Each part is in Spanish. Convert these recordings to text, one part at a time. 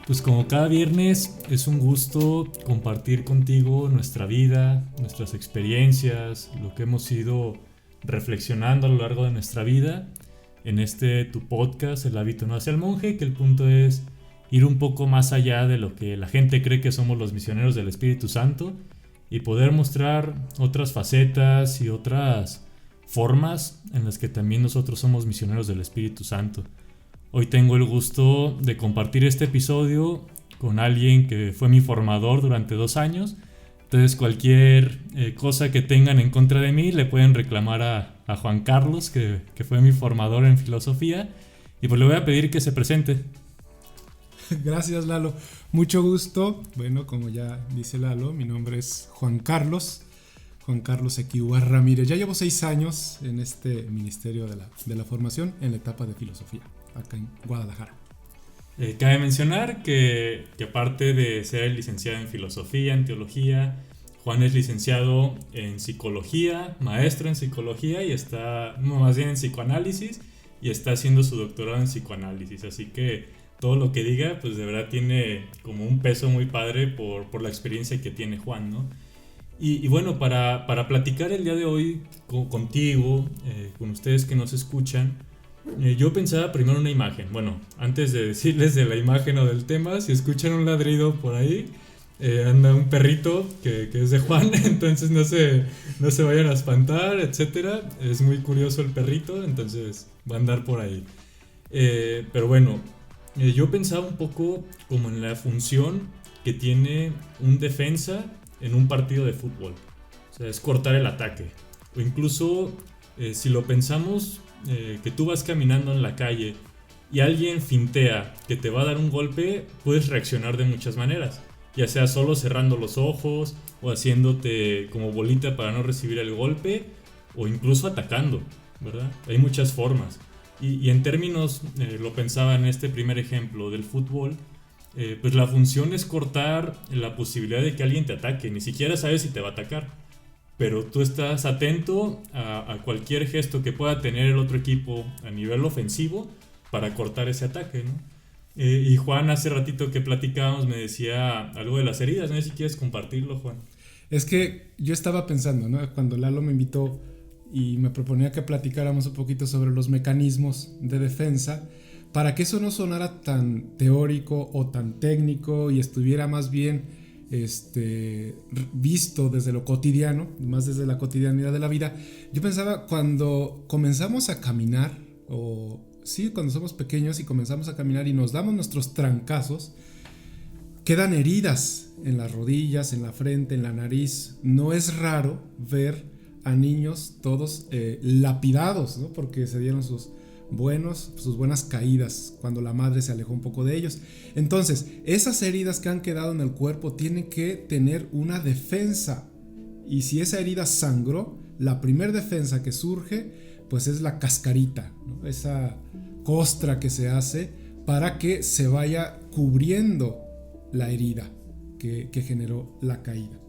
Pues como cada viernes es un gusto compartir contigo nuestra vida, nuestras experiencias, lo que hemos ido reflexionando a lo largo de nuestra vida en este tu podcast, El hábito no hace al monje, que el punto es ir un poco más allá de lo que la gente cree que somos los misioneros del Espíritu Santo y poder mostrar otras facetas y otras formas en las que también nosotros somos misioneros del Espíritu Santo. Hoy tengo el gusto de compartir este episodio con alguien que fue mi formador durante 2 años. Entonces cualquier cosa que tengan en contra de mí le pueden reclamar a Juan Carlos, que fue mi formador en filosofía. Y pues le voy a pedir que se presente. Gracias, Lalo. Mucho gusto. Bueno, como ya dice Lalo, mi nombre es Juan Carlos Equiwa Ramírez. Ya llevo 6 años en este ministerio de la formación en la etapa de filosofía, acá en Guadalajara. Cabe mencionar que aparte de ser licenciado en filosofía, en teología, Juan es licenciado en psicología, maestro en psicología y más bien en psicoanálisis, y está haciendo su doctorado en psicoanálisis. Así que todo lo que diga, pues de verdad tiene como un peso muy padre por la experiencia que tiene Juan, ¿no? Y bueno, para platicar el día de hoy contigo, con ustedes que nos escuchan, yo pensaba primero una imagen. Bueno, antes de decirles de la imagen o del tema, si escuchan un ladrido por ahí, anda un perrito que es de Juan, entonces no se vayan a espantar, etcétera. Es muy curioso el perrito, entonces va a andar por ahí. Pero bueno, yo pensaba un poco como en la función que tiene un defensa en un partido de fútbol. O sea, es cortar el ataque. O incluso, si lo pensamos, que tú vas caminando en la calle y alguien fintea que te va a dar un golpe, puedes reaccionar de muchas maneras. Ya sea solo cerrando los ojos o haciéndote como bolita para no recibir el golpe, o incluso atacando, ¿verdad? Hay muchas formas. Y en términos, lo pensaba en este primer ejemplo del fútbol, pues la función es cortar la posibilidad de que alguien te ataque. Ni siquiera sabes si te va a atacar, pero tú estás atento a cualquier gesto que pueda tener el otro equipo a nivel ofensivo para cortar ese ataque, ¿no? Y Juan, hace ratito que platicábamos, me decía algo de las heridas. No sé si quieres compartirlo, Juan. Es que yo estaba pensando, ¿no? Cuando Lalo me invitó y me proponía que platicáramos un poquito sobre los mecanismos de defensa, para que eso no sonara tan teórico o tan técnico y estuviera más bien visto desde lo cotidiano, más desde la cotidianidad de la vida. Yo pensaba, cuando comenzamos a caminar, cuando somos pequeños y comenzamos a caminar y nos damos nuestros trancazos, quedan heridas en las rodillas, en la frente, en la nariz. No es raro ver a niños todos lapidados, ¿no? Porque se dieron sus buenas caídas cuando la madre se alejó un poco de ellos. Entonces, esas heridas que han quedado en el cuerpo tienen que tener una defensa. Y si esa herida sangró, la primer defensa que surge, pues es la cascarita, ¿no? Esa costra que se hace para que se vaya cubriendo la herida que generó la caída.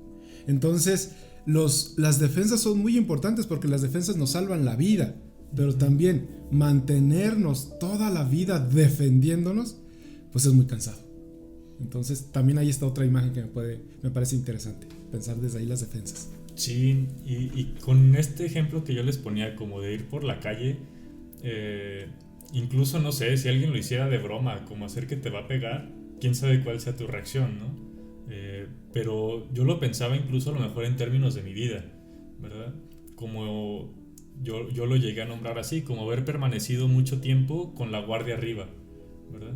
Entonces, las defensas son muy importantes porque las defensas nos salvan la vida. Pero también mantenernos toda la vida defendiéndonos, pues es muy cansado. Entonces también ahí está otra imagen que me parece interesante, pensar desde ahí las defensas. Sí, y con este ejemplo que yo les ponía, como de ir por la calle, incluso no sé, si alguien lo hiciera de broma, como hacer que te va a pegar, quién sabe cuál sea tu reacción, ¿no? Pero yo lo pensaba incluso a lo mejor en términos de mi vida, ¿verdad? Como yo lo llegué a nombrar así, como haber permanecido mucho tiempo con la guardia arriba, ¿verdad?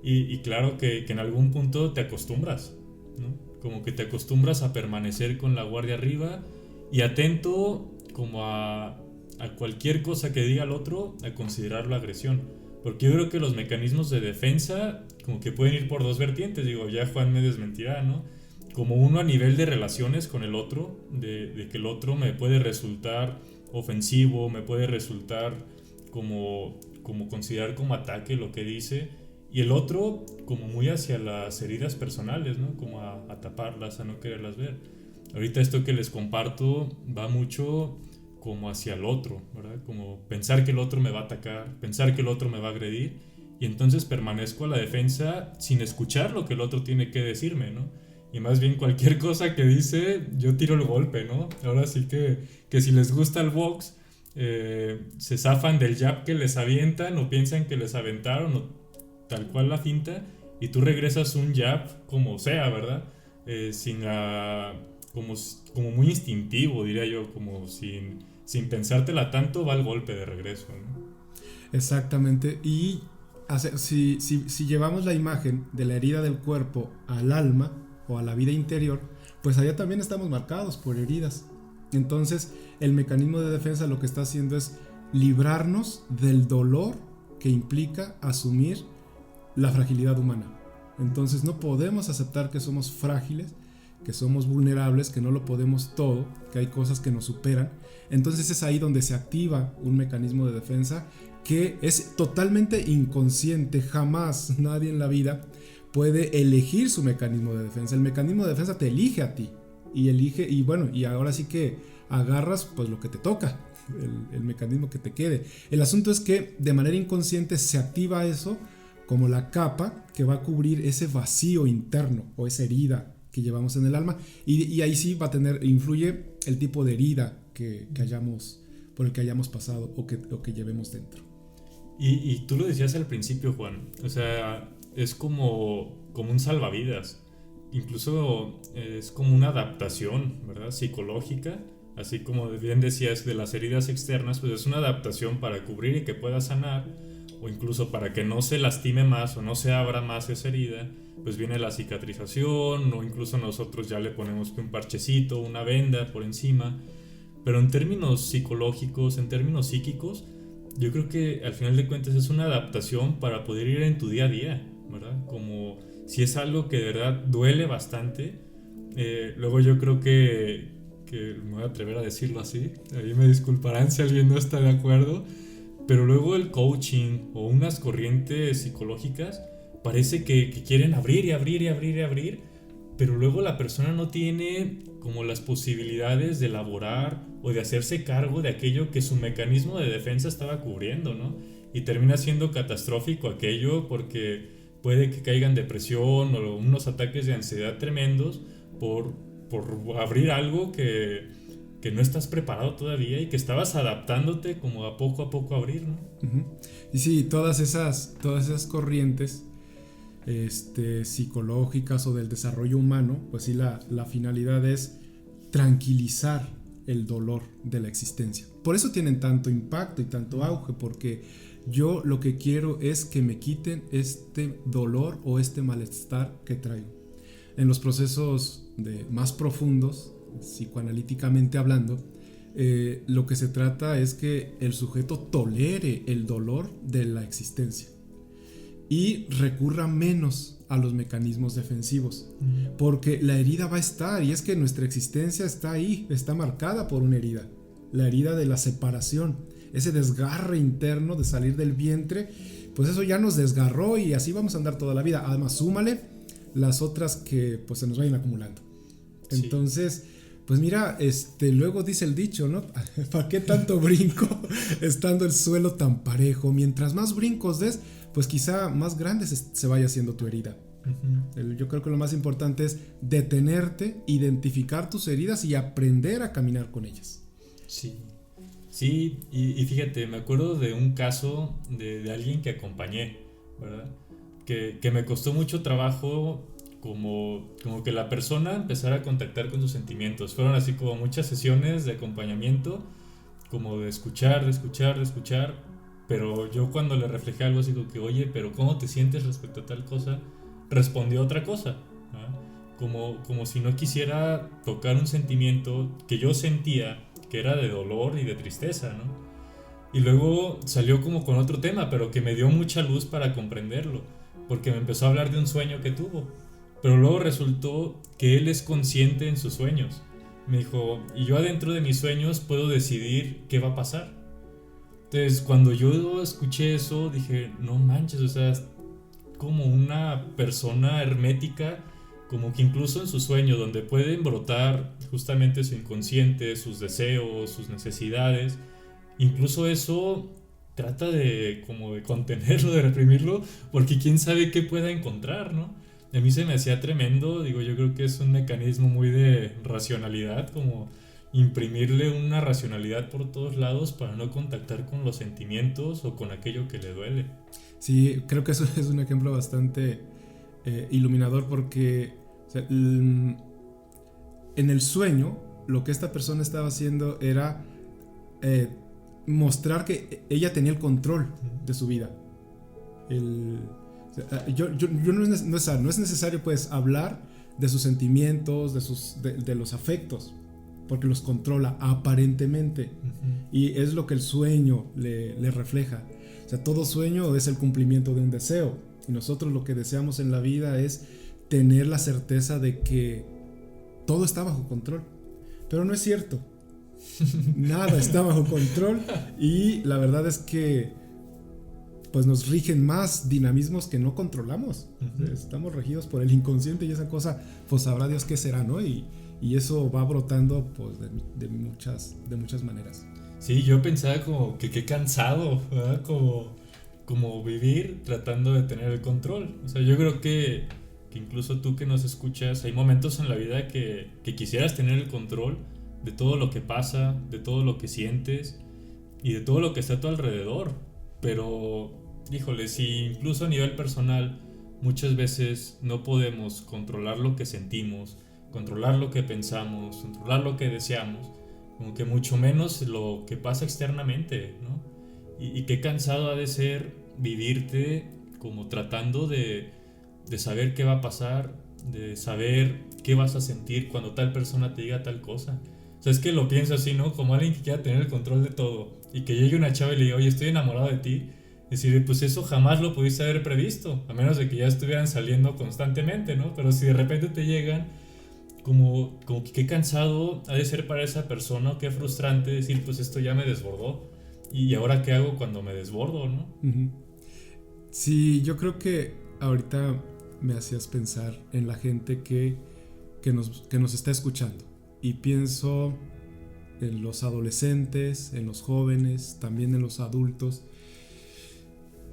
Y claro que en algún punto te acostumbras, ¿no? Como que te acostumbras a permanecer con la guardia arriba y atento como a cualquier cosa que diga el otro, a considerarlo agresión. Porque yo creo que los mecanismos de defensa como que pueden ir por 2 vertientes. Digo, ya Juan me desmentirá, ¿no? Como uno a nivel de relaciones con el otro, de que el otro me puede resultar ofensivo, me puede resultar como considerar como ataque lo que dice, y el otro como muy hacia las heridas personales, ¿no? Como a taparlas, a no quererlas ver. Ahorita esto que les comparto va mucho como hacia el otro, ¿verdad? Como pensar que el otro me va a atacar, pensar que el otro me va a agredir, y entonces permanezco a la defensa sin escuchar lo que el otro tiene que decirme, ¿no? Y más bien cualquier cosa que dice, yo tiro el golpe, ¿no? Ahora sí que si les gusta el box, se zafan del jab que les avientan o piensan que les aventaron o tal cual la finta, y tú regresas un jab como sea, ¿verdad? Sin la... como muy instintivo, diría yo, como sin pensártela tanto, va el golpe de regreso, ¿no? Exactamente. Y si llevamos la imagen de la herida del cuerpo al alma o a la vida interior, pues allá también estamos marcados por heridas. Entonces, el mecanismo de defensa lo que está haciendo es librarnos del dolor que implica asumir la fragilidad humana. Entonces, no podemos aceptar que somos frágiles, que somos vulnerables, que no lo podemos todo, que hay cosas que nos superan. Entonces es ahí donde se activa un mecanismo de defensa que es totalmente inconsciente. Jamás nadie en la vida puede elegir su mecanismo de defensa. El mecanismo de defensa te elige a ti y bueno, y ahora sí que agarras pues lo que te toca, el mecanismo que te quede. El asunto es que de manera inconsciente se activa eso como la capa que va a cubrir ese vacío interno o esa herida que llevamos en el alma, y ahí sí influye el tipo de herida por el que hayamos pasado o que llevemos dentro. Y tú lo decías al principio, Juan, o sea, es como un salvavidas, incluso es como una adaptación, ¿verdad? Psicológica, así como bien decías de las heridas externas, pues es una adaptación para cubrir y que pueda sanar, o incluso para que no se lastime más o no se abra más esa herida, pues viene la cicatrización, o incluso nosotros ya le ponemos un parchecito, una venda por encima. Pero en términos psicológicos, en términos psíquicos, yo creo que al final de cuentas es una adaptación para poder ir en tu día a día, ¿verdad? Como si es algo que de verdad duele bastante, luego yo creo que me voy a atrever a decirlo así, ahí me disculparán si alguien no está de acuerdo, pero luego el coaching o unas corrientes psicológicas parece que quieren abrir y abrir y abrir y abrir, pero luego la persona no tiene como las posibilidades de elaborar o de hacerse cargo de aquello que su mecanismo de defensa estaba cubriendo, ¿no? Y termina siendo catastrófico aquello porque puede que caiga en depresión o unos ataques de ansiedad tremendos por abrir algo que no estás preparado todavía y que estabas adaptándote como a poco abrir, ¿no? Uh-huh. Y sí, todas esas corrientes psicológicas o del desarrollo humano, pues sí, la finalidad es tranquilizar el dolor de la existencia. Por eso tienen tanto impacto y tanto auge, porque yo lo que quiero es que me quiten este dolor o este malestar que traigo. En los procesos más profundos, psicoanalíticamente hablando, lo que se trata es que el sujeto tolere el dolor de la existencia y recurra menos a los mecanismos defensivos, porque la herida va a estar, y es que nuestra existencia está ahí, está marcada por una herida, la herida de la separación, ese desgarre interno de salir del vientre, pues eso ya nos desgarró y así vamos a andar toda la vida. Además, súmale las otras que pues se nos vayan acumulando. Sí. Entonces, pues mira, luego dice el dicho, ¿no? ¿Para qué tanto brinco estando el suelo tan parejo? Mientras más brincos des, pues quizá más grande se vaya haciendo tu herida. Uh-huh. Yo creo que lo más importante es detenerte, identificar tus heridas y aprender a caminar con ellas. Sí, y fíjate, me acuerdo de un caso de alguien que acompañé, ¿verdad? Que me costó mucho trabajo como que la persona empezara a contactar con sus sentimientos. Fueron así como muchas sesiones de acompañamiento, como de escuchar, pero yo cuando le reflejé algo así como que, oye, pero ¿cómo te sientes respecto a tal cosa? Respondió otra cosa, ¿no? Como si no quisiera tocar un sentimiento que yo sentía que era de dolor y de tristeza, ¿no? Y luego salió como con otro tema, pero que me dio mucha luz para comprenderlo, porque me empezó a hablar de un sueño que tuvo, pero luego resultó que él es consciente en sus sueños. Me dijo, y yo adentro de mis sueños puedo decidir qué va a pasar. Entonces cuando yo escuché eso dije, no manches, o sea, como una persona hermética como que incluso en su sueño, donde pueden brotar justamente su inconsciente, sus deseos, sus necesidades, incluso eso trata de como de contenerlo, de reprimirlo, porque quién sabe qué pueda encontrar, ¿no? A mí se me hacía tremendo, digo, yo creo que es un mecanismo muy de racionalidad, como imprimirle una racionalidad por todos lados para no contactar con los sentimientos o con aquello que le duele. Sí, creo que eso es un ejemplo bastante iluminador porque o sea, en el sueño lo que esta persona estaba haciendo era mostrar que ella tenía el control de su vida. O sea, no es necesario pues hablar de sus sentimientos, de los afectos, porque los controla aparentemente. Y es lo que el sueño le refleja. O sea, todo sueño es el cumplimiento de un deseo. Y nosotros lo que deseamos en la vida es tener la certeza de que todo está bajo control. Pero no es cierto. Nada está bajo control. Y la verdad es que pues nos rigen más dinamismos que no controlamos. Estamos regidos por el inconsciente y esa cosa, pues sabrá Dios qué será, ¿no? Y eso va brotando pues de muchas maneras. Sí, yo pensaba como que qué cansado, ¿verdad? Como vivir tratando de tener el control. O sea, yo creo que incluso tú que nos escuchas, hay momentos en la vida que quisieras tener el control de todo lo que pasa, de todo lo que sientes y de todo lo que está a tu alrededor. Pero, híjole, si incluso a nivel personal muchas veces no podemos controlar lo que sentimos, controlar lo que pensamos, controlar lo que deseamos, como que mucho menos lo que pasa externamente, ¿no? Y qué cansado ha de ser vivirte como tratando de saber qué va a pasar, de saber qué vas a sentir cuando tal persona te diga tal cosa. O sea, es que lo pienso así, ¿no? Como alguien que quiera tener el control de todo y que llegue una chava y le diga, oye, estoy enamorado de ti. Es decir, pues eso jamás lo pudiste haber previsto, a menos de que ya estuvieran saliendo constantemente, ¿no? Pero si de repente te llegan, como que qué cansado ha de ser para esa persona, qué frustrante decir, pues esto ya me desbordó. ¿Y ahora qué hago cuando me desbordo, no? Sí, yo creo que ahorita me hacías pensar en la gente que nos está escuchando. Y pienso en los adolescentes, en los jóvenes, también en los adultos.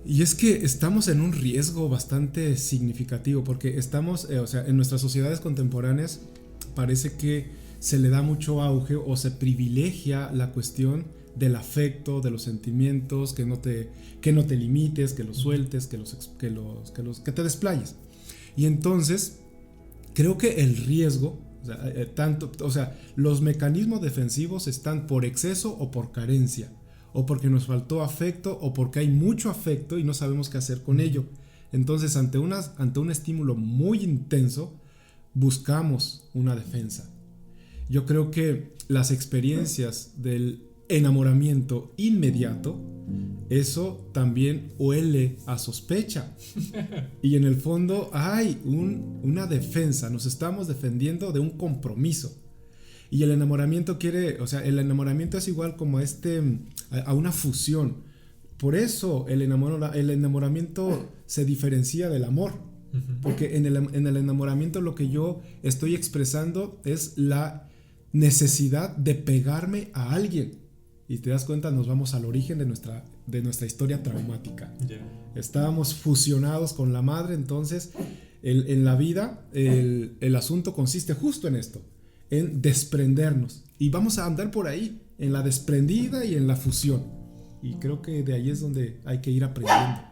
Y es que estamos en un riesgo bastante significativo porque estamos, o sea, en nuestras sociedades contemporáneas parece que se le da mucho auge o se privilegia la cuestión del afecto, de los sentimientos, que no te limites, que los sueltes, que te desplayes. Y entonces creo que el riesgo, o sea, los mecanismos defensivos están por exceso o por carencia, o porque nos faltó afecto o porque hay mucho afecto y no sabemos qué hacer con ello. Entonces, ante un estímulo muy intenso, buscamos una defensa. Yo creo que las experiencias del enamoramiento inmediato, eso también huele a sospecha. Y en el fondo hay una defensa, nos estamos defendiendo de un compromiso. Y el enamoramiento el enamoramiento es igual como a una fusión. Por eso el enamoramiento se diferencia del amor. Porque en el enamoramiento lo que yo estoy expresando es la necesidad de pegarme a alguien. Y te das cuenta, nos vamos al origen de nuestra historia traumática. Estábamos fusionados con la madre, entonces en la vida el asunto consiste justo en esto, en desprendernos. Y vamos a andar por ahí, en la desprendida y en la fusión. Y creo que de ahí es donde hay que ir aprendiendo.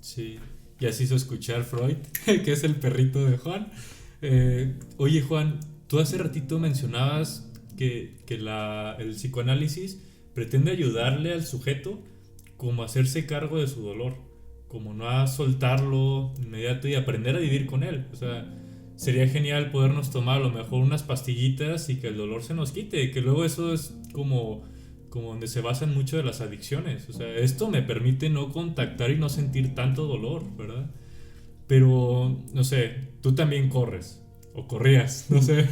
Sí, ya se hizo escuchar Freud, que es el perrito de Juan. Oye, Juan, tú hace ratito mencionabas que el psicoanálisis pretende ayudarle al sujeto como a hacerse cargo de su dolor, como no a soltarlo inmediato y aprender a vivir con él. O sea, sería genial podernos tomar a lo mejor unas pastillitas y que el dolor se nos quite, que luego eso es como donde se basan mucho de las adicciones. O sea, esto me permite no contactar y no sentir tanto dolor, ¿verdad? Pero, no sé, tú también corres. O corrías, no sé.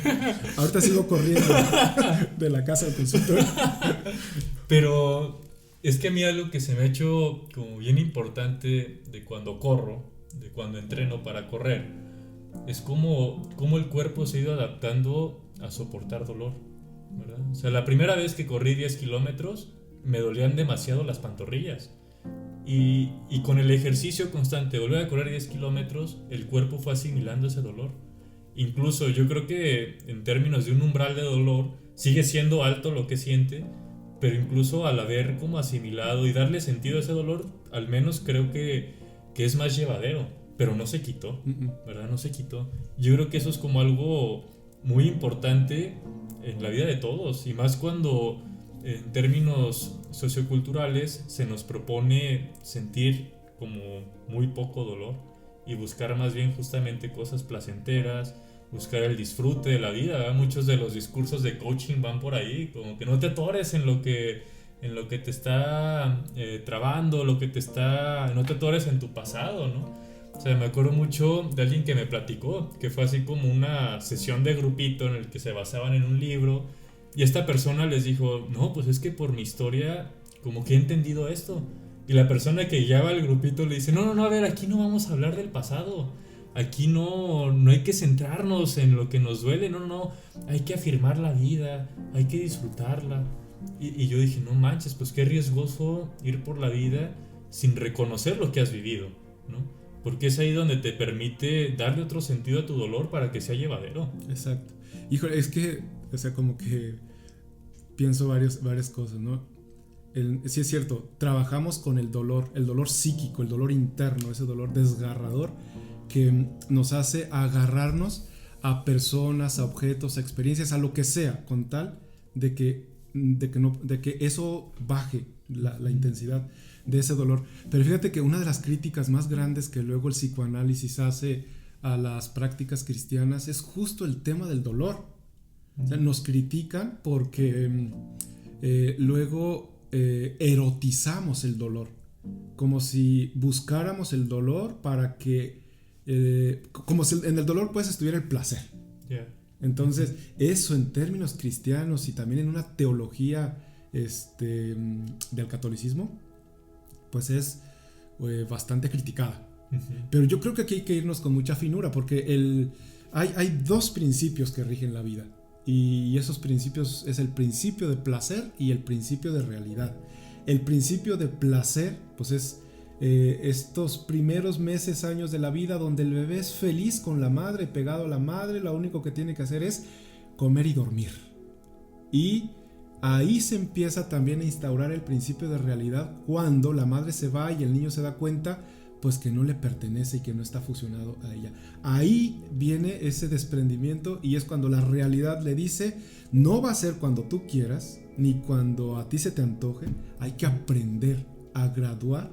Ahorita sigo corriendo de la casa al consultorio. Pero es que a mí algo que se me ha hecho como bien importante de cuando corro, de cuando entreno para correr, es como el cuerpo se ha ido adaptando a soportar dolor, ¿verdad? O sea, la primera vez que corrí 10 kilómetros me dolían demasiado las pantorrillas. Y con el ejercicio constante, volver a correr 10 kilómetros, el cuerpo fue asimilando ese dolor. Incluso yo creo que en términos de un umbral de dolor, sigue siendo alto lo que siente, pero incluso al haber como asimilado y darle sentido a ese dolor, al menos creo que es más llevadero, pero no se quitó, ¿verdad? No se quitó. Yo creo que eso es como algo muy importante en la vida de todos, y más cuando en términos socioculturales se nos propone sentir como muy poco dolor y buscar más bien justamente cosas placenteras, buscar el disfrute de la vida, ¿verdad? Muchos de los discursos de coaching van por ahí, como que no te atores en lo que te está trabando, no te atores en tu pasado, ¿no? O sea, me acuerdo mucho de alguien que me platicó, que fue así como una sesión de grupito en el que se basaban en un libro, y esta persona les dijo, no, pues es que por mi historia como que he entendido esto. Y la persona que guiaba al grupito le dice, no, a ver, aquí no vamos a hablar del pasado. Aquí no hay que centrarnos en lo que nos duele, no, hay que afirmar la vida, hay que disfrutarla. Y yo dije, no manches, pues qué riesgoso ir por la vida sin reconocer lo que has vivido, ¿no? Porque es ahí donde te permite darle otro sentido a tu dolor para que sea llevadero. Exacto. Híjole, es que, o sea, como que pienso varias cosas, ¿no? Sí es cierto, trabajamos con el dolor psíquico, el dolor interno, ese dolor desgarrador que nos hace agarrarnos a personas, a objetos, a experiencias, a lo que sea, con tal de que eso baje la intensidad de ese dolor. Pero fíjate que una de las críticas más grandes que luego el psicoanálisis hace a las prácticas cristianas es justo el tema del dolor. O sea, nos critican porque luego erotizamos el dolor, como si buscáramos el dolor para que como si en el dolor pues estuviera el placer. Yeah. Entonces eso en términos cristianos y también en una teología del catolicismo pues es bastante criticada. Pero yo creo que aquí hay que irnos con mucha finura porque hay dos principios que rigen la vida. Y esos principios es el principio de placer y el principio de realidad. El principio de placer pues es estos primeros meses, años de la vida donde el bebé es feliz con la madre, pegado a la madre, lo único que tiene que hacer es comer y dormir. Y ahí se empieza también a instaurar el principio de realidad cuando la madre se va y el niño se da cuenta pues que no le pertenece y que no está fusionado a ella. Ahí viene ese desprendimiento y es cuando la realidad le dice, no va a ser cuando tú quieras, ni cuando a ti se te antoje, hay que aprender a graduar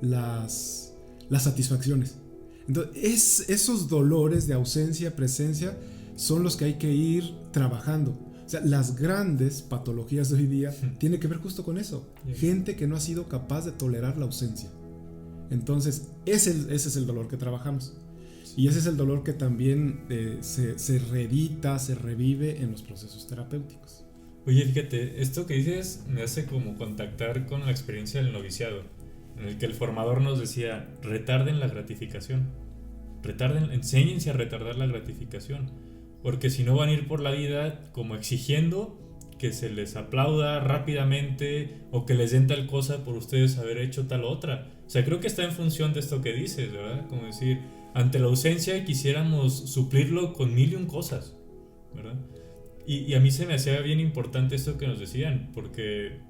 las satisfacciones. Entonces, esos dolores de ausencia, presencia, son los que hay que ir trabajando. O sea, las grandes patologías de hoy día tienen que ver justo con eso. Gente que no ha sido capaz de tolerar la ausencia. Entonces, ese es el dolor que trabajamos. Y ese es el dolor que también se reedita, se revive en los procesos terapéuticos. Oye, fíjate, esto que dices me hace como contactar con la experiencia del noviciado, en el que el formador nos decía, retarden la gratificación. Enséñense a retardar la gratificación. Porque si no van a ir por la vida como exigiendo que se les aplauda rápidamente o que les den tal cosa por ustedes haber hecho tal otra. O sea, creo que está en función de esto que dices, ¿verdad? Como decir, ante la ausencia quisiéramos suplirlo con mil y un cosas, ¿verdad? Y a mí se me hacía bien importante esto que nos decían, porque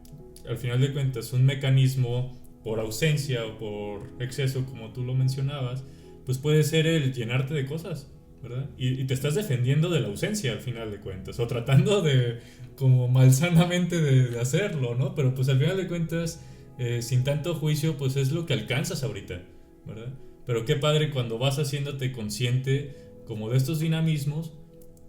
al final de cuentas un mecanismo por ausencia o por exceso, como tú lo mencionabas, pues puede ser el llenarte de cosas, ¿verdad? Y te estás defendiendo de la ausencia al final de cuentas, o tratando de, como malsanamente de hacerlo, ¿no? Pero pues al final de cuentas, sin tanto juicio, pues es lo que alcanzas ahorita, ¿verdad? Pero qué padre cuando vas haciéndote consciente como de estos dinamismos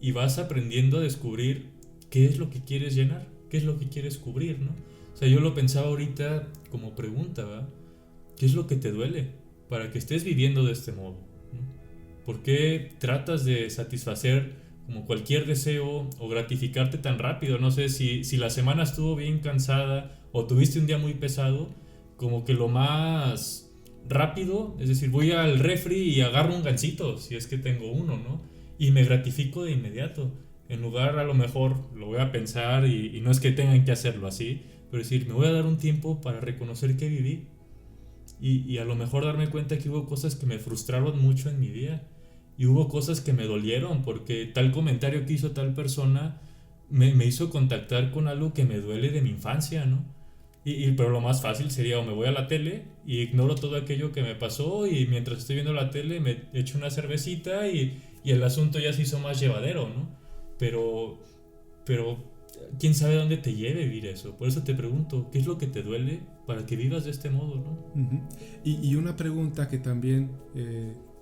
y vas aprendiendo a descubrir qué es lo que quieres llenar, qué es lo que quieres cubrir, ¿no? O sea, yo lo pensaba ahorita como pregunta, ¿verdad? ¿Qué es lo que te duele para que estés viviendo de este modo? ¿Por qué tratas de satisfacer como cualquier deseo o gratificarte tan rápido? No sé si la semana estuvo bien cansada o tuviste un día muy pesado, como que lo más rápido, es decir, voy al refri y agarro un gansito, si es que tengo uno, ¿no? Y me gratifico de inmediato. En lugar, a lo mejor, lo voy a pensar y no es que tengan que hacerlo así, pero decir, me voy a dar un tiempo para reconocer que viví y a lo mejor darme cuenta que hubo cosas que me frustraron mucho en mi vida y hubo cosas que me dolieron porque tal comentario que hizo tal persona me hizo contactar con algo que me duele de mi infancia, ¿no? Pero lo más fácil sería o me voy a la tele y ignoro todo aquello que me pasó y mientras estoy viendo la tele me echo una cervecita y el asunto ya se hizo más llevadero, ¿no? Pero quién sabe dónde te lleve vivir eso. Por eso te pregunto, ¿qué es lo que te duele para que vivas de este modo, ¿no? Uh-huh. Y una pregunta que también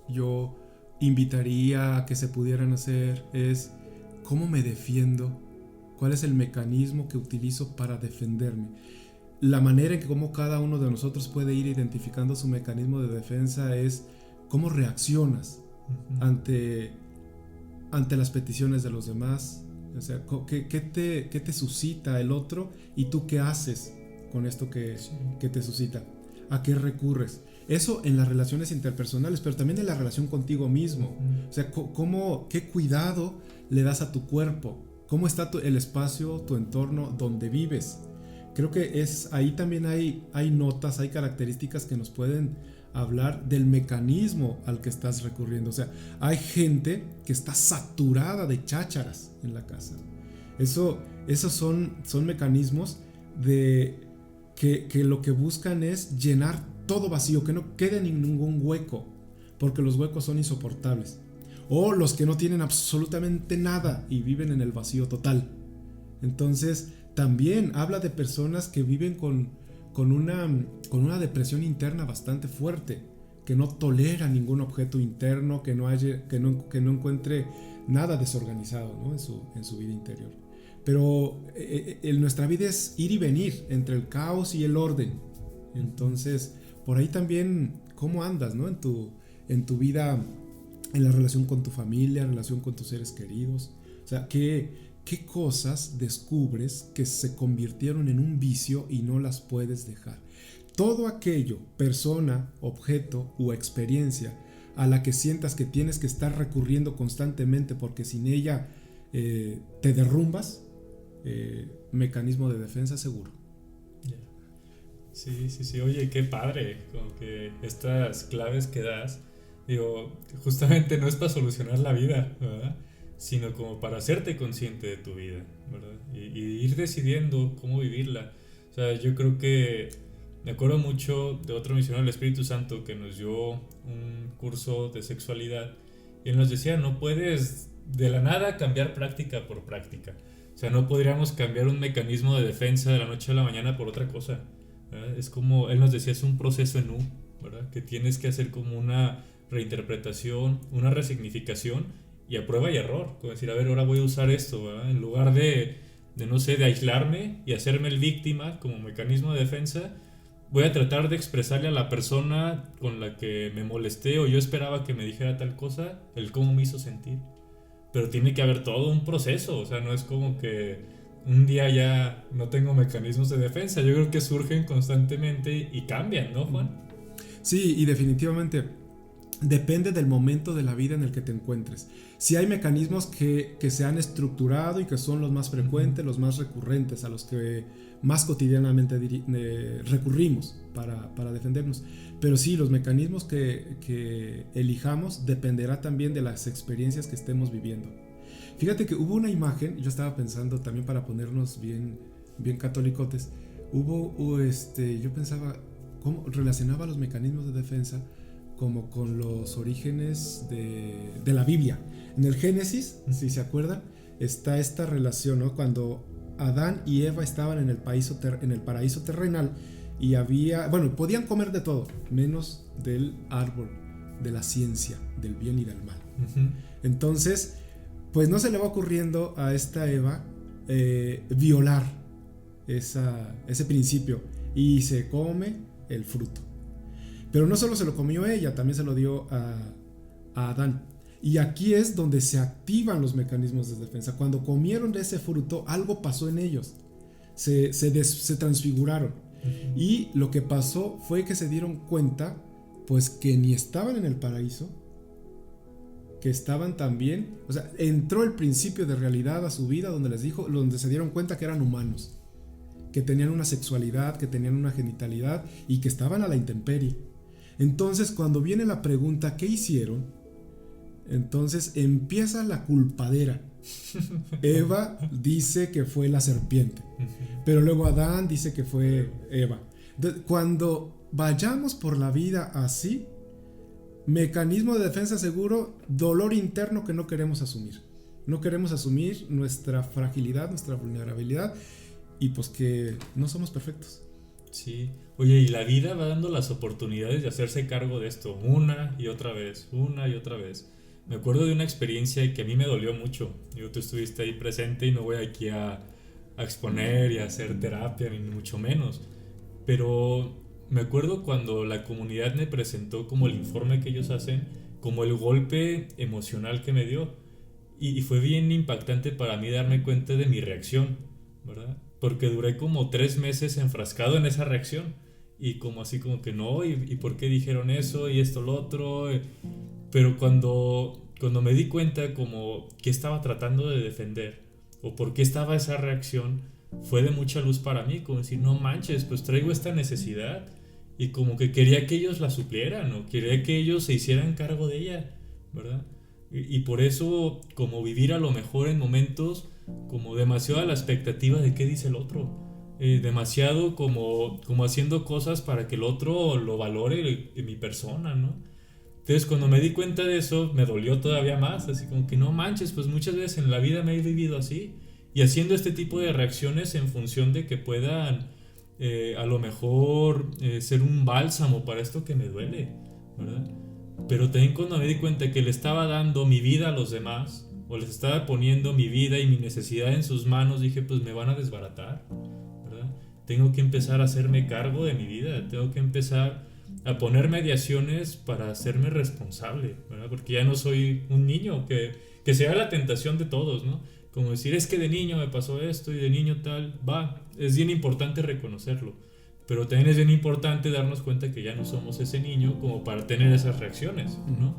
yo invitaría a que se pudieran hacer es, ¿cómo me defiendo? ¿Cuál es el mecanismo que utilizo para defenderme? La manera en que como cada uno de nosotros puede ir identificando su mecanismo de defensa es cómo reaccionas uh-huh. ante las peticiones de los demás. O sea, ¿qué te suscita el otro y tú qué haces con esto que te suscita? ¿A qué recurres? Eso en las relaciones interpersonales, pero también en la relación contigo mismo. O sea, ¿qué cuidado le das a tu cuerpo? ¿Cómo está el espacio, tu entorno donde vives? Creo que ahí también hay notas, hay características que nos pueden hablar del mecanismo al que estás recurriendo. O sea, hay gente que está saturada de chácharas en la casa. Esos son mecanismos de que lo que buscan es llenar todo vacío, que no quede ningún hueco, porque los huecos son insoportables. O los que no tienen absolutamente nada y viven en el vacío total. Entonces, también habla de personas que viven con una depresión interna bastante fuerte, que no tolera ningún objeto interno, que no encuentre nada desorganizado, ¿no? en su vida interior. Pero nuestra vida es ir y venir entre el caos y el orden. Entonces, por ahí también, ¿cómo andas, ¿no? en tu vida, en la relación con tu familia, en relación con tus seres queridos? O sea, ¿qué cosas descubres que se convirtieron en un vicio y no las puedes dejar? Todo aquello, persona, objeto u experiencia a la que sientas que tienes que estar recurriendo constantemente porque sin ella te derrumbas, mecanismo de defensa seguro. Sí, oye, qué padre, como que estas claves que das, digo, justamente no es para solucionar la vida, ¿verdad? Sino como para hacerte consciente de tu vida, ¿verdad? Y ir decidiendo cómo vivirla. O sea, yo creo que me acuerdo mucho de otro misionero del Espíritu Santo que nos dio un curso de sexualidad y él nos decía, no puedes de la nada cambiar práctica por práctica. O sea, no podríamos cambiar un mecanismo de defensa de la noche a la mañana por otra cosa, ¿verdad? Es como, él nos decía, es un proceso en U, ¿verdad? Que tienes que hacer como una reinterpretación, una resignificación y a prueba y error, como decir, a ver, ahora voy a usar esto, ¿verdad? En lugar de no sé, de aislarme y hacerme el víctima como mecanismo de defensa, voy a tratar de expresarle a la persona con la que me molesté o yo esperaba que me dijera tal cosa, el cómo me hizo sentir. Pero tiene que haber todo un proceso, o sea, no es como que un día ya no tengo mecanismos de defensa, yo creo que surgen constantemente y cambian, ¿no, Juan? Sí, y definitivamente depende del momento de la vida en el que te encuentres. Si hay mecanismos que se han estructurado y que son los más frecuentes, los más recurrentes, a los que más cotidianamente recurrimos para defendernos. Pero sí, los mecanismos que elijamos dependerá también de las experiencias que estemos viviendo. Fíjate que hubo una imagen, yo estaba pensando también para ponernos bien catolicotes, yo pensaba cómo relacionaba los mecanismos de defensa como con los orígenes de la Biblia. En el Génesis, si se acuerdan, está esta relación, ¿no? Cuando Adán y Eva estaban en el paraíso terrenal y podían comer de todo, menos del árbol de la ciencia, del bien y del mal. Uh-huh. Entonces, pues no se le va ocurriendo a esta Eva violar ese principio y se come el fruto. Pero no solo se lo comió ella, también se lo dio a Adán. Y aquí es donde se activan los mecanismos de defensa. Cuando comieron de ese fruto, algo pasó en ellos. Se transfiguraron. Uh-huh. Y lo que pasó fue que se dieron cuenta pues que ni estaban en el paraíso, que estaban también, o sea, entró el principio de realidad a su vida donde les dijo, donde se dieron cuenta que eran humanos, que tenían una sexualidad, que tenían una genitalidad y que estaban a la intemperie. Entonces, cuando viene la pregunta, ¿qué hicieron? Entonces empieza la culpadera. Eva dice que fue la serpiente, pero luego Adán dice que fue Eva. Cuando vayamos por la vida así, mecanismo de defensa seguro, dolor interno que no queremos asumir. No queremos asumir nuestra fragilidad, nuestra vulnerabilidad y pues que no somos perfectos. Sí. Oye, y la vida va dando las oportunidades de hacerse cargo de esto una y otra vez, una y otra vez. Me acuerdo de una experiencia que a mí me dolió mucho. Digo, tú estuviste ahí presente y no voy aquí a exponer y a hacer terapia, ni mucho menos. Pero me acuerdo cuando la comunidad me presentó como el informe que ellos hacen, como el golpe emocional que me dio. Y fue bien impactante para mí darme cuenta de mi reacción, ¿verdad? Porque duré como 3 meses enfrascado en esa reacción. Y como así como que no, y por qué dijeron eso y esto lo otro. Pero cuando me di cuenta como que estaba tratando de defender o por qué estaba esa reacción, fue de mucha luz para mí, como decir, no manches, pues traigo esta necesidad y como que quería que ellos la suplieran o quería que ellos se hicieran cargo de ella, ¿verdad? Y por eso como vivir a lo mejor en momentos como demasiado a la expectativa de qué dice el otro, demasiado como haciendo cosas para que el otro lo valore en mi persona, ¿no? Entonces cuando me di cuenta de eso me dolió todavía más, así como que no manches, pues muchas veces en la vida me he vivido así y haciendo este tipo de reacciones en función de que puedan a lo mejor ser un bálsamo para esto que me duele, ¿verdad? Pero también cuando me di cuenta que le estaba dando mi vida a los demás o les estaba poniendo mi vida y mi necesidad en sus manos, dije pues me van a desbaratar, ¿verdad? Tengo que empezar a hacerme cargo de mi vida, tengo que empezar a poner mediaciones para hacerme responsable, ¿verdad? Porque ya no soy un niño, que sea la tentación de todos, ¿no? Como decir, es que de niño me pasó esto y de niño tal, es bien importante reconocerlo, pero también es bien importante darnos cuenta que ya no somos ese niño como para tener esas reacciones, ¿no?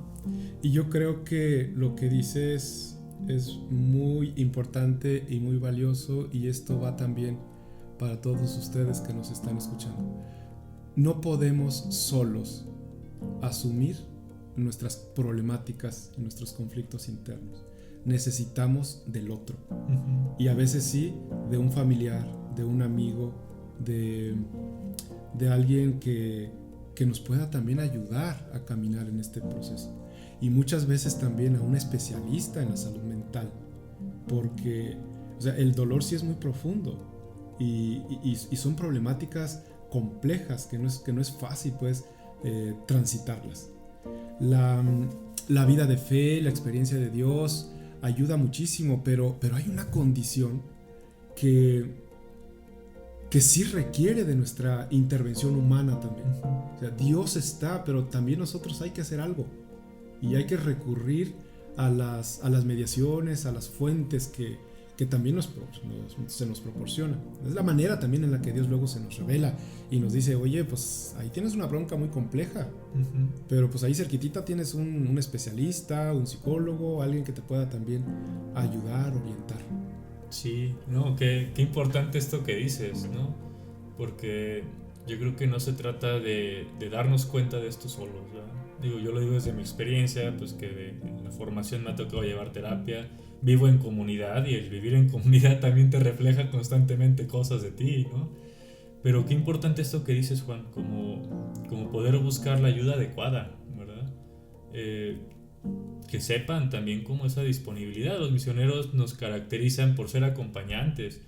Y yo creo que lo que dices es muy importante y muy valioso y esto va también para todos ustedes que nos están escuchando. No podemos solos asumir nuestras problemáticas y nuestros conflictos internos. Necesitamos del otro. Y a veces sí, de un familiar, de un amigo, de alguien que nos pueda también ayudar a caminar en este proceso. Y muchas veces también a un especialista en la salud mental. Porque o sea, el dolor sí es muy profundo y son problemáticas complejas que no es fácil pues transitarlas. La vida de fe, la experiencia de Dios ayuda muchísimo, pero hay una condición que sí requiere de nuestra intervención humana también. O sea, Dios está, pero también nosotros hay que hacer algo y hay que recurrir a las mediaciones, a las fuentes que también se nos proporciona. Es la manera también en la que Dios luego se nos revela y nos dice, oye, pues ahí tienes una bronca muy compleja, pero pues ahí cerquitita tienes un especialista, un psicólogo, alguien que te pueda también ayudar, orientar. Sí, no, qué importante esto que dices, ¿no? Porque yo creo que no se trata de darnos cuenta de esto solos, ¿verdad? Digo, yo lo digo desde mi experiencia, pues que en la formación me ha tocado llevar terapia, vivo en comunidad y el vivir en comunidad también te refleja constantemente cosas de ti, ¿no? Pero qué importante esto que dices, Juan, como poder buscar la ayuda adecuada, ¿verdad? Que sepan también cómo esa disponibilidad. Los misioneros nos caracterizan por ser acompañantes,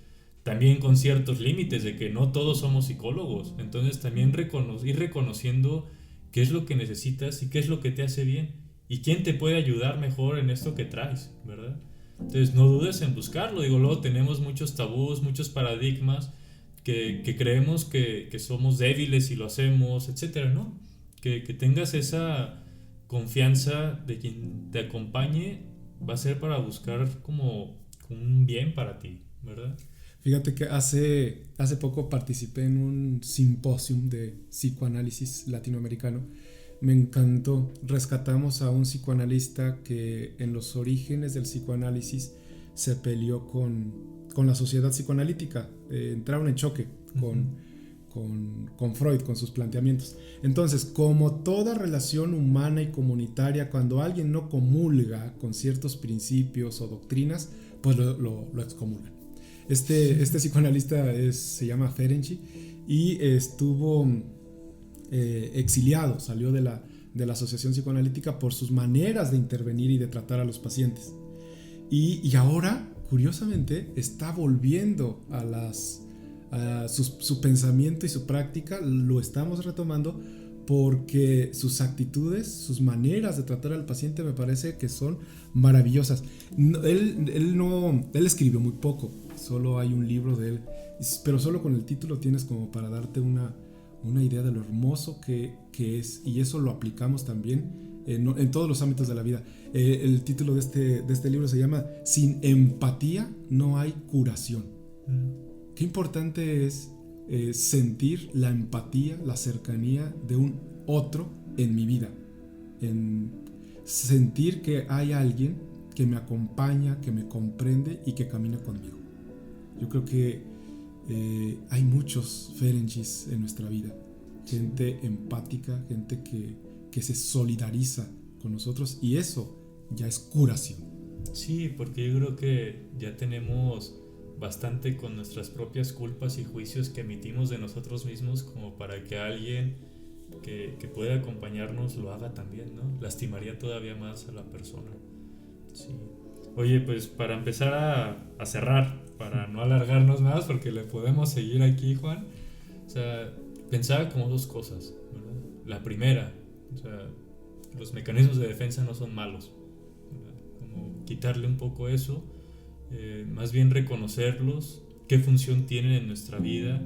también con ciertos límites de que no todos somos psicólogos. Entonces también ir reconociendo qué es lo que necesitas y qué es lo que te hace bien y quién te puede ayudar mejor en esto que traes, ¿verdad? Entonces no dudes en buscarlo. Digo, luego tenemos muchos tabús, muchos paradigmas que creemos que somos débiles si lo hacemos, etcétera, ¿no? Que tengas esa confianza de quien te acompañe va a ser para buscar como un bien para ti, ¿verdad? Fíjate que hace poco participé en un simposium de psicoanálisis latinoamericano Me encantó. Rescatamos a un psicoanalista que en los orígenes del psicoanálisis se peleó con la sociedad psicoanalítica. Entraron en choque con Freud, con sus planteamientos. Entonces, como toda relación humana y comunitaria, cuando alguien no comulga con ciertos principios o doctrinas, pues lo excomulgan. Este psicoanalista se llama Ferenczi y estuvo exiliado, salió de la asociación psicoanalítica por sus maneras de intervenir y de tratar a los pacientes. Y ahora, curiosamente, está volviendo a su pensamiento y su práctica, lo estamos retomando porque sus actitudes, sus maneras de tratar al paciente me parece que son maravillosas. Él escribió muy poco, solo hay un libro de él, pero solo con el título tienes como para darte una idea de lo hermoso que es, y eso lo aplicamos también en todos los ámbitos de la vida. El título de este libro se llama Sin empatía no hay curación. Qué importante es sentir la empatía, la cercanía de un otro en mi vida, en sentir que hay alguien que me acompaña, que me comprende y que camina conmigo. Yo creo que hay muchos Ferenczis en nuestra vida, gente empática, gente que se solidariza con nosotros, y eso ya es curación. Sí, porque yo creo que ya tenemos bastante con nuestras propias culpas y juicios que emitimos de nosotros mismos como para que alguien que pueda acompañarnos lo haga también, ¿no? Lastimaría todavía más a la persona. Sí. Oye, pues para empezar a cerrar, para no alargarnos más, porque le podemos seguir aquí, Juan. O sea, pensaba como dos cosas, ¿verdad? La primera, o sea, los mecanismos de defensa no son malos, ¿verdad? Como quitarle un poco eso, más bien reconocerlos, qué función tienen en nuestra vida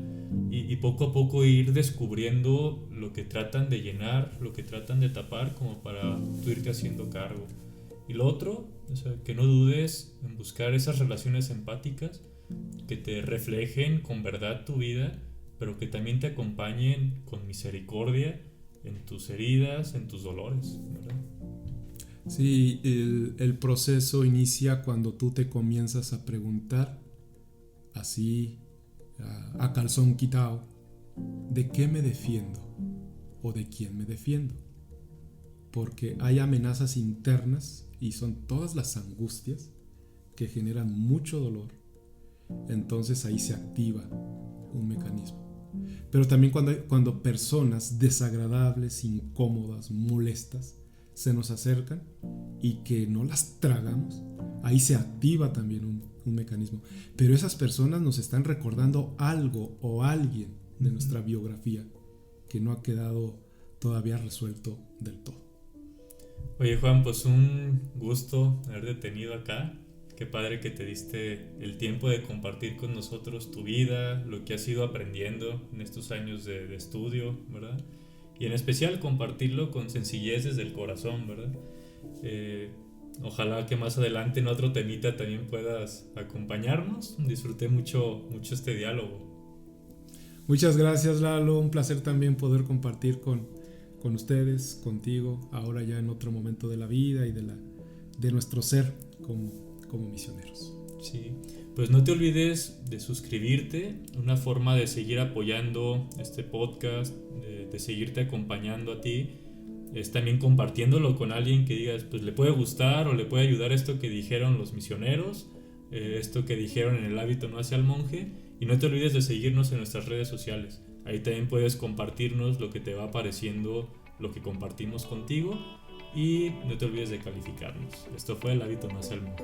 y poco a poco ir descubriendo lo que tratan de llenar, lo que tratan de tapar, como para tú irte haciendo cargo. Y lo otro, o sea, que no dudes en buscar esas relaciones empáticas que te reflejen con verdad tu vida, pero que también te acompañen con misericordia en tus heridas, en tus dolores, ¿verdad? Sí, el proceso inicia cuando tú te comienzas a preguntar, así a calzón quitado, ¿de qué me defiendo? ¿O de quién me defiendo? Porque hay amenazas internas y son todas las angustias que generan mucho dolor. Entonces ahí se activa un mecanismo. Pero también cuando personas desagradables, incómodas, molestas se nos acercan y que no las tragamos, ahí se activa también un mecanismo. Pero esas personas nos están recordando algo o alguien de nuestra biografía que no ha quedado todavía resuelto del todo. Oye, Juan, pues un gusto haberte tenido acá. Qué padre que te diste el tiempo de compartir con nosotros tu vida, lo que has ido aprendiendo en estos años de estudio, ¿verdad? Y en especial compartirlo con sencillez desde el corazón, ¿verdad? Ojalá que más adelante en otro temita también puedas acompañarnos. Disfruté mucho este diálogo. Muchas gracias, Lalo. Un placer también poder compartir con ustedes, contigo, ahora ya en otro momento de la vida y de nuestro ser como misioneros. Sí, pues no te olvides de suscribirte. Una forma de seguir apoyando este podcast, de seguirte acompañando a ti, es también compartiéndolo con alguien que digas, pues le puede gustar o le puede ayudar esto que dijeron los misioneros, esto que dijeron en el hábito no hacia el monje. Y no te olvides de seguirnos en nuestras redes sociales. Ahí también puedes compartirnos lo que te va pareciendo, lo que compartimos contigo. Y no te olvides de calificarnos. Esto fue El hábito no hacia el monje.